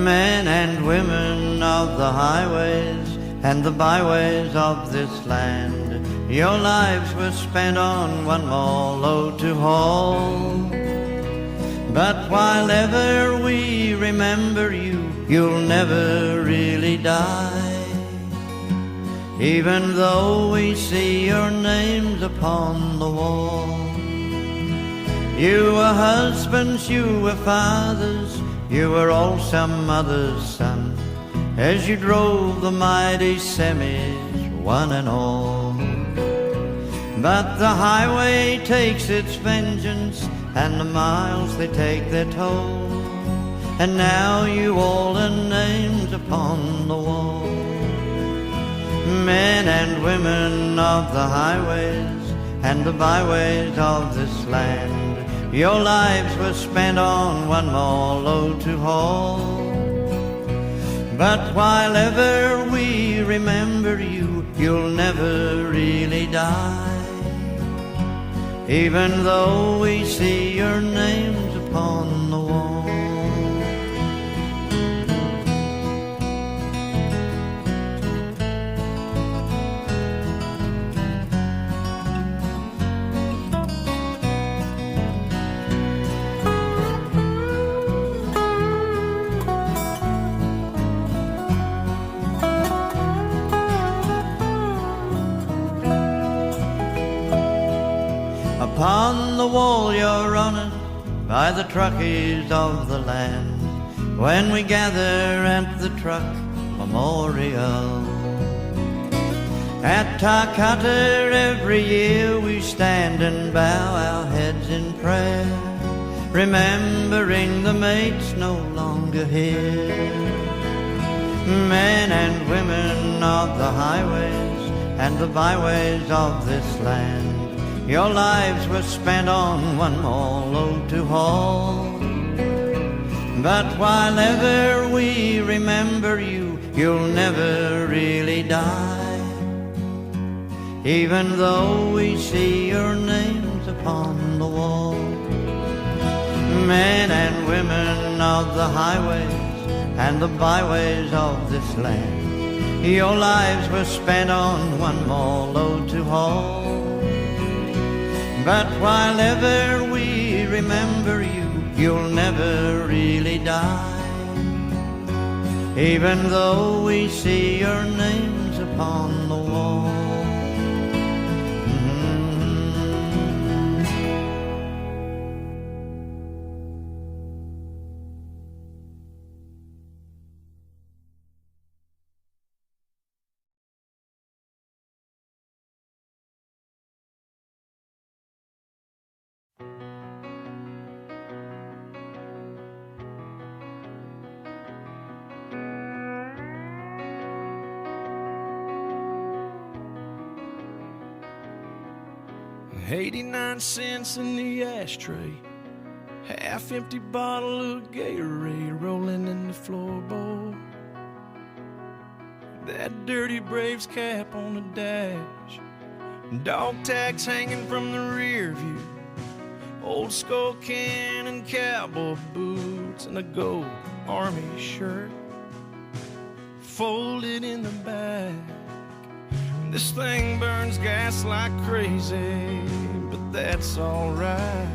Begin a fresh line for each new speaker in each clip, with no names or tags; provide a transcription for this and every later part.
Men and women of the highways and the byways of this land, your lives were spent on one more load to haul. But while ever we remember you, you'll never really die, even though we see your names upon the wall. You were husbands, you were fathers, you were all some other's son, as you drove the mighty semis, one and all. But the highway takes its vengeance, and the miles they take their toll, and now you all are names upon the wall. Men and women of the highways and the byways of this land, your lives were spent on one more load to haul. But while ever we remember you, you'll never really die, even though we see your names upon the wall. Upon the wall you're honored by the truckies of the land, when we gather at the truck memorial. At Takata every year we stand and bow our heads in prayer, remembering the mates no longer here. Men and women of the highways and the byways of this land, your lives were spent on one more load to haul. But while ever we remember you, you'll never really die, even though we see your names upon the wall. Men and women of the highways and the byways of this land, your lives were spent on one more load to haul. But while ever we remember you, you'll never really die, even though we see your names upon the wall.
$0.89 in the ashtray, half-empty bottle of Gatorade rolling in the floorboard. That dirty Braves cap on the dash, dog tags hanging from the rear view, old skull can and cowboy boots, and a gold army shirt folded in the back. This thing burns gas like crazy, but that's alright.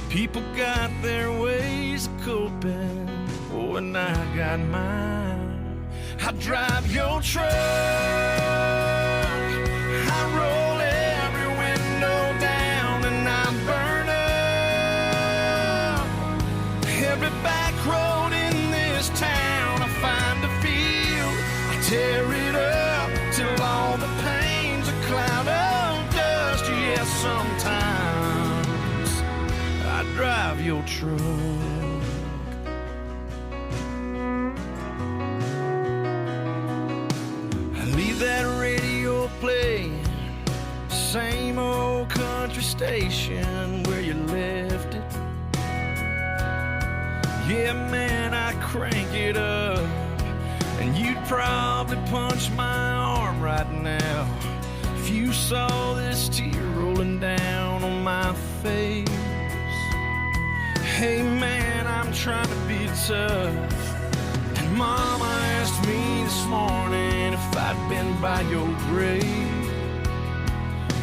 People got their ways of coping, oh, and I got mine. I drive your truck, I roll every window down, and I burn up every back road in this town. I find a field, I tear it up till all the pain's a cloud of dust. Yes, sometimes I drive your truck. I leave that radio playing, same old country station where you left it. Yeah, man, I crank it up, and you'd probably punch my arm right now if you saw this tear rolling down on my face. Hey man, I'm trying to be tough. And Mama asked me this morning if I'd been by your grave.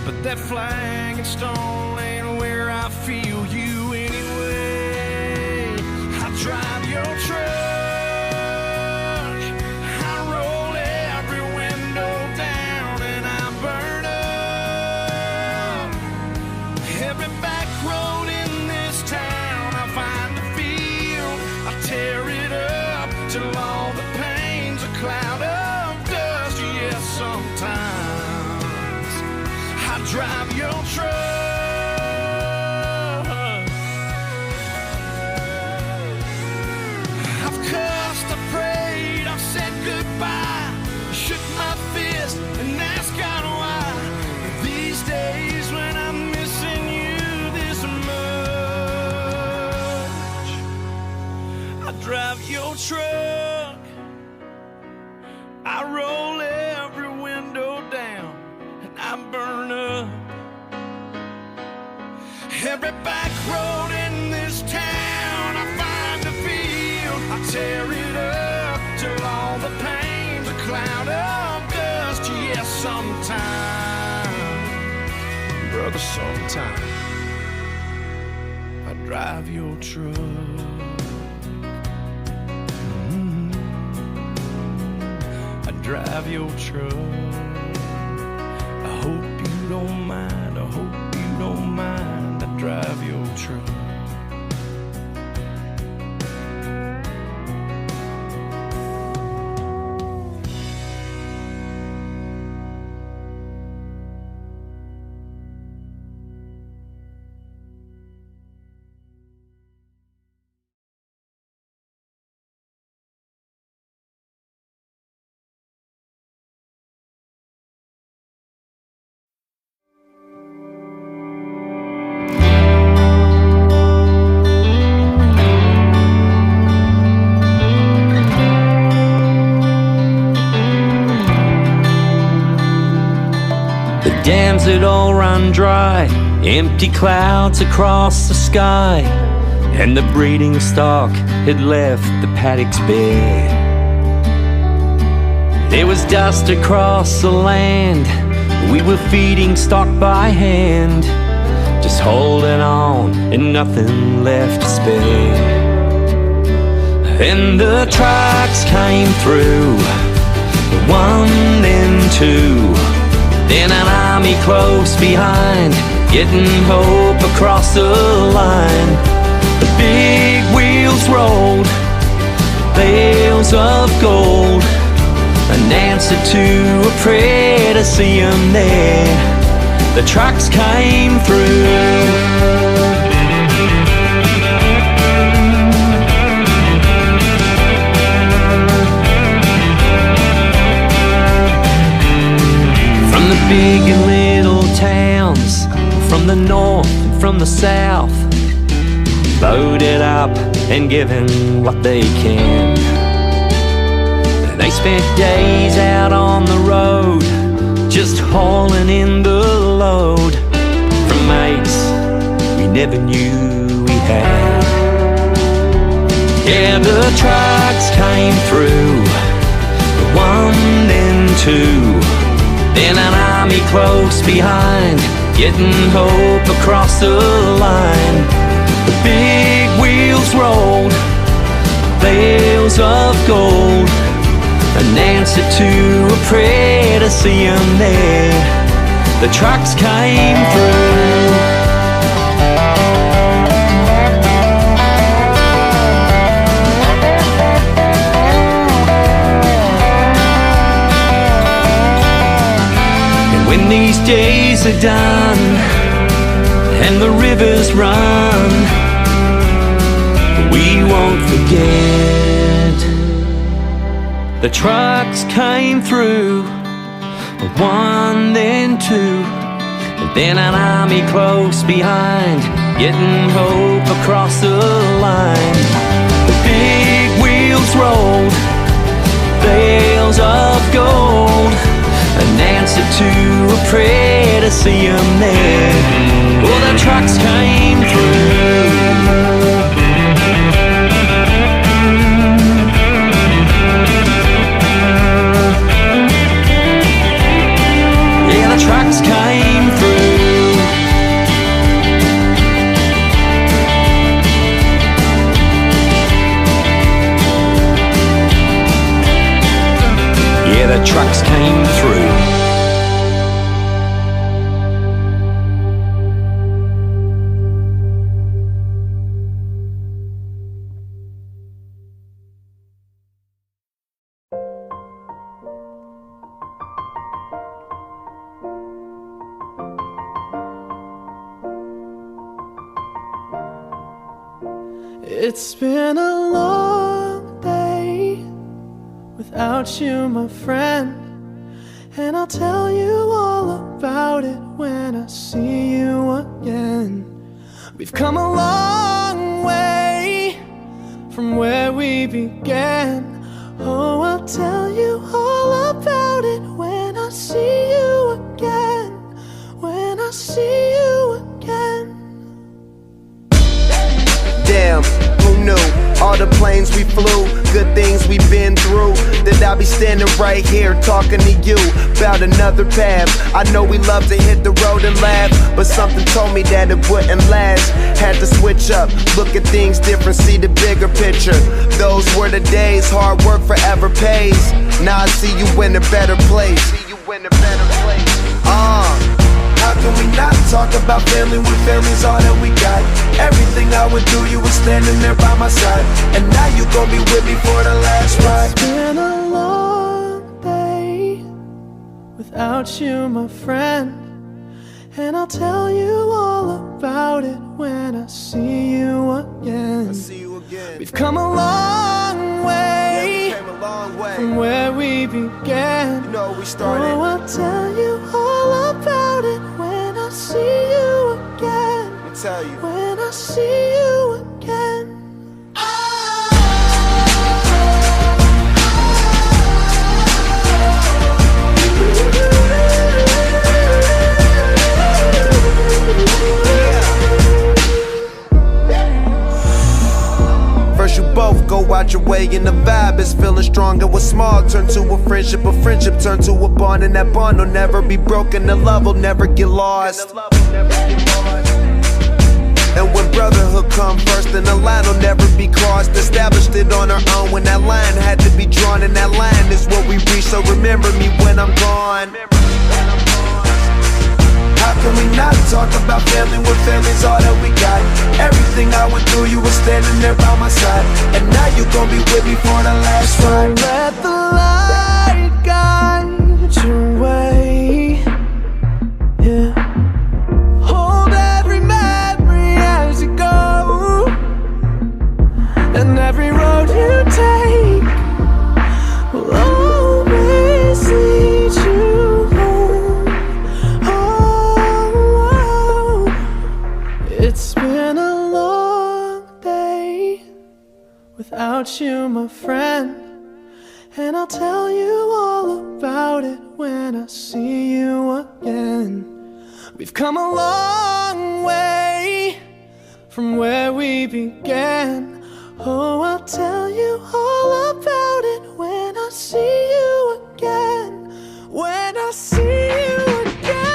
But that flag and stone ain't where I feel you anyway. I drive your truck, I roll every window down, and I burn up every back road in this town. I find a field, I tear it up till all the pain's a cloud of dust. Yes, sometimes I drive your truck. I've cussed, I prayed, I've said goodbye, shook my fist and asked God why. These days when I'm missing you this much, I drive your truck, I roll every window down, and I burn up every back road in this town. I find a field, I tear it up till all the pain's a cloud of dust. Yes, sometime, brother, sometime I drive your truck. I drive your truck. I hope you don't mind, I hope you don't mind. I drive your truck.
Dams had all run dry, empty clouds across the sky, and the breeding stock had left the paddocks bare. There was dust across the land, we were feeding stock by hand, just holding on and nothing left to spare. And the trucks came through, one and two, then an army close behind, getting hope across the line. The big wheels rolled, bales of gold, an answer to a prayer to see 'em there. The trucks came through. Big and little towns, from the north and from the south, loaded up and given what they can. They spent days out on the road, just hauling in the load from mates we never knew we had. Yeah, the trucks came through, one and two, then an army close behind, getting hope across the line. The big wheels rolled, bales of gold, an answer to a prayer to see 'em there. The trucks came through. When these days are done and the rivers run, we won't forget. The trucks came through, one then two, and then an army close behind, getting hope across the line. The big wheels rolled, bales of gold, an answer to a prayer to see 'em there. Well, the trucks came through. the trucks came through.
It's been a long day without you, my friend, and I'll tell you all about it when I see you again. We've come a long way from where we began. Oh, I'll tell you all about it when I see you again. When I see you again.
Damn, who knew? All the planes we flew, good things we've been through, that I'll be standing right here talking to you about another path. I know we love to hit the road and laugh, but something told me that it wouldn't last. Had to switch up, look at things different, see the bigger picture. Those were the days, hard work forever pays. Now I see you in a better place. How can we not talk about family when family's all that we got? Everything I would do, you were standing there by my side, and now you gon' be with me for the last ride.
It's been a long day without you, my friend, and I'll tell you all about it when I see you again. We've come a long way, from where we began.
You know we started.
Oh, I'll tell you all about it when I see you again.
Let me tell you.
When I see you again.
First you both go out your way and the vibe is feeling strong. And what's small turn to a friendship turn to a bond, and that bond will never be broken, the love will never get lost. And when brotherhood come first, then the line will never be crossed. Established it on our own when that line had to be drawn, and that line is what we reach, so remember me when I'm gone. How can we not talk about family when family's all that we got? Everything I went through, you were standing there by my side, and now you gon' be with me for the last ride.
Let the light guide your way. Yeah. Hold every memory as you go, and every road you take will always lead you home. Oh, it's been a long day without you, my friend, and I'll tell you all about it when I see you again. We've come a long way from where we began. Oh, I'll tell you all about it when I see you again. When I see you again.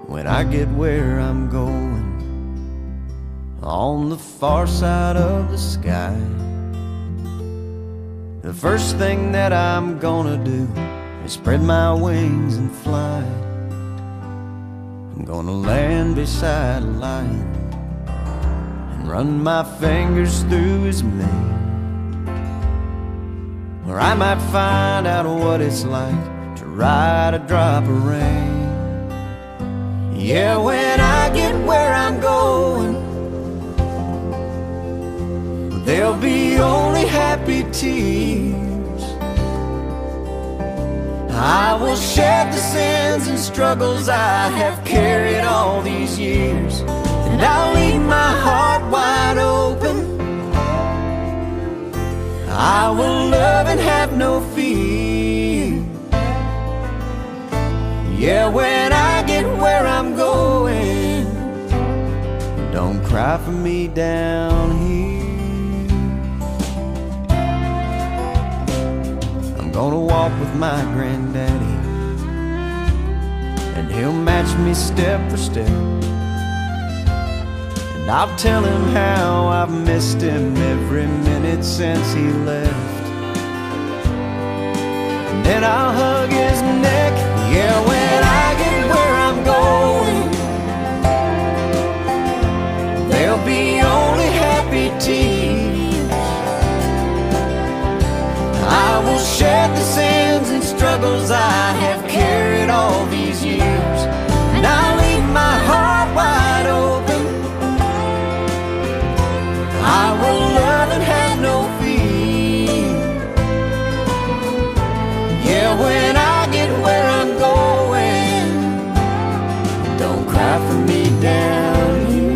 When I get where I'm going, on the far side of the sky, the first thing that I'm gonna do is spread my wings and fly. I'm gonna land beside a lion and run my fingers through his mane, or I might find out what it's like to ride a drop of rain. Yeah, when I get where I'm going, there'll be only happy tears. I will shed the sins and struggles I have carried all these years, and I'll leave my heart wide open. I will love and have no fear. Yeah, when I get where I'm going, don't cry for me down here. I'm gonna walk with my granddaddy, and he'll match me step for step. And I'll tell him how I've missed him every minute since he left. And then I'll hug his neck. Yeah, when I get where I'm going, there'll be only happy tears. I will shed the sins and struggles I have carried all these years, and I'll leave my heart wide open. I will love and have no fear. Yeah, when I get where I'm going, don't cry for me down here.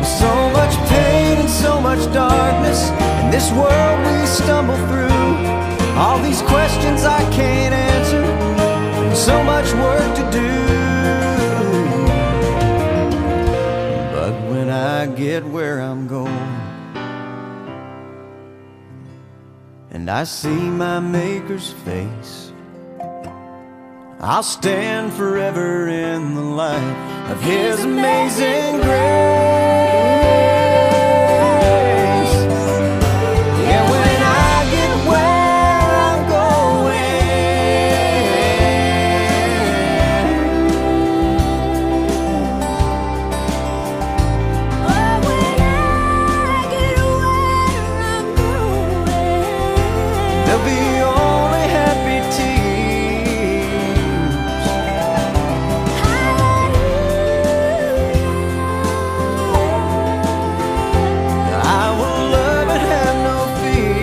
So much pain and so much darkness in this world we stumble through. All these questions I can't answer, and so much work to do. But when I get where I'm going, and I see my Maker's face, I'll stand forever in the light of His amazing grace. Yeah, when I get where I'm going, there'll be only happy tears. I will love and have no fear.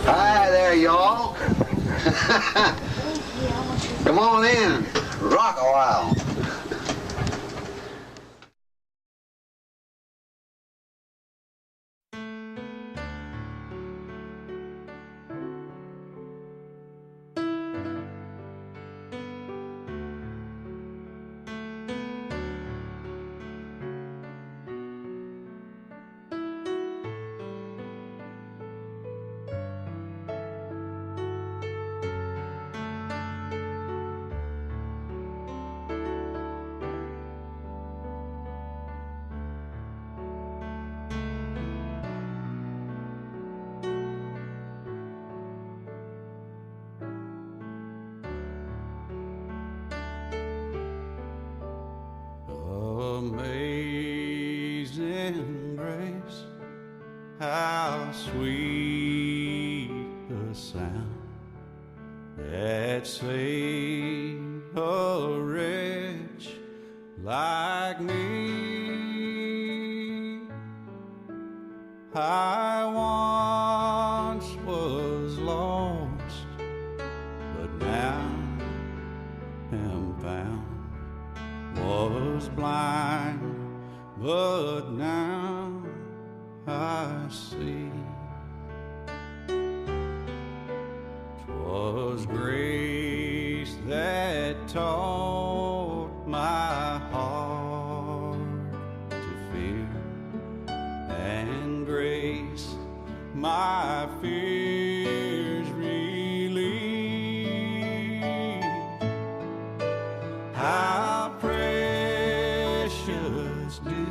Hi there, y'all. Come on in. Rock a while.
Amazing grace, how sweet the sound that saved a wretch like me. I once was lost, but now am found. Was blind, but now I see. 'Twas grace that taught my heart to fear, and grace my fears relieved. How precious did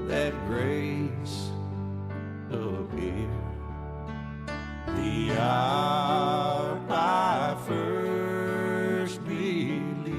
that grace appear the hour I first believed.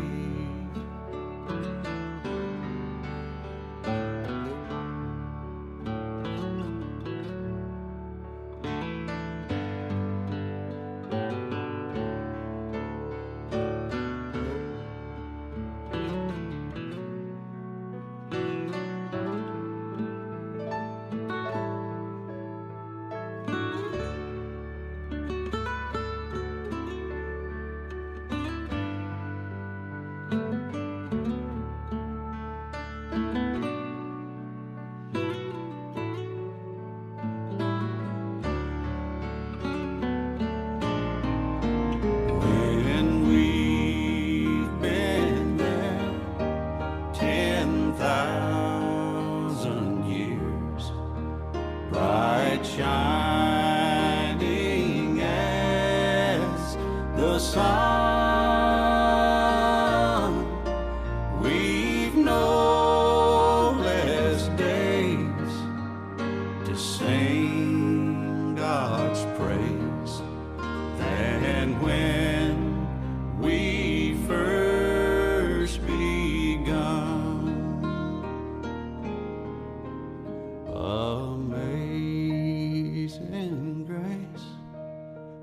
grace,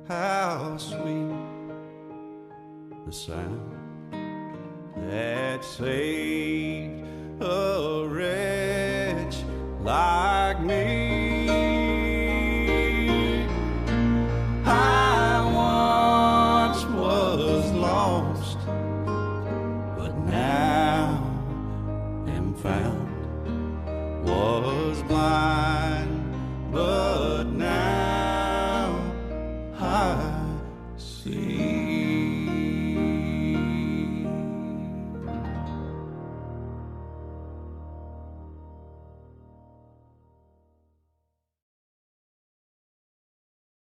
how sweet the sound that saved a wretch like me. I once was lost, but now am found.